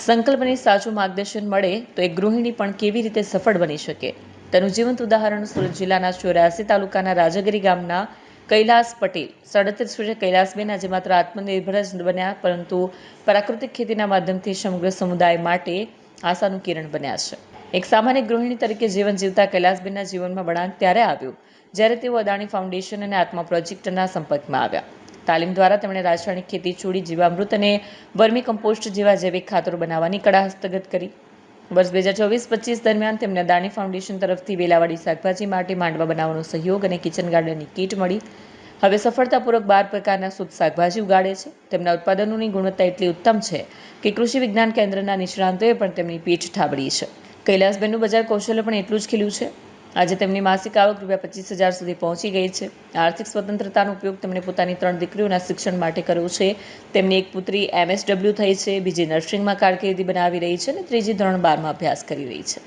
સંકલ્પને સાચું માર્ગદર્શન મળે તો એક ગૃહિણી પણ કેવી રીતે સફળ બની શકે તેનું જીવંત ઉદાહરણ સુરત જિલ્લાના 84 તાલુકાના રાજગીરી ગામના કૈલાસ પટેલ 37 વર્ષે કૈલાસબેન આજે માત્ર આત્મનિર્ભર જ બન્યા પરંતુ પ્રાકૃતિક ખેતીના માધ્યમથી સમગ્ર સમુદાય માટે આશાનું કિરણ બન્યા છે। એક સામાન્ય ગૃહિણી તરીકે જીવન જીવતા કૈલાસબેનના જીવનમાં વળાંક ત્યારે આવ્યું જ્યારે તેઓ અદાણી ફાઉન્ડેશન અને આત્મા પ્રોજેક્ટના સંપર્કમાં આવ્યા। તાલીમ દ્વારા તેમણે રાસાયણિક ખેતી છોડી જીવામૃત અને વર્મી કમ્પોસ્ટ જેવા જૈવિક ખાતરો બનાવવાની કળા હસ્તગત કરી। વર્ષ 2024-25 દરમિયાન તેમને અદાણી ફાઉન્ડેશન તરફથી વેલાવાડી શાકભાજી માટે માંડવા બનાવવાનો સહયોગ અને કિચન ગાર્ડનની કીટ મળી। હવે સફળતાપૂર્વક 12 પ્રકારના શુદ્ધ શાકભાજી ઉગાડે છે। તેમના ઉત્પાદનોની ગુણવત્તા એટલી ઉત્તમ છે કે કૃષિ વિજ્ઞાન કેન્દ્રના નિષ્ણાંતોએ પણ તેમની પીઠ થાબડી છે। કૈલાસબેનનું બજાર કૌશલ્ય પણ એટલું જ ખીલ્યું છે। આજે તેમની માસિક આવક ₹25,000 સુધી પહોંચી ગઈ છે। આર્થિક સ્વતંત્રતાનો ઉપયોગ તેમણે પોતાની 3 દીકરીઓના શિક્ષણ માટે કર્યો છે। તેમની એક પુત્રી MSW થઈ છે, બીજી નર્સિંગમાં કારકિર્દી બનાવી રહી છે અને ત્રીજી ધોરણ 12માં અભ્યાસ કરી રહી છે।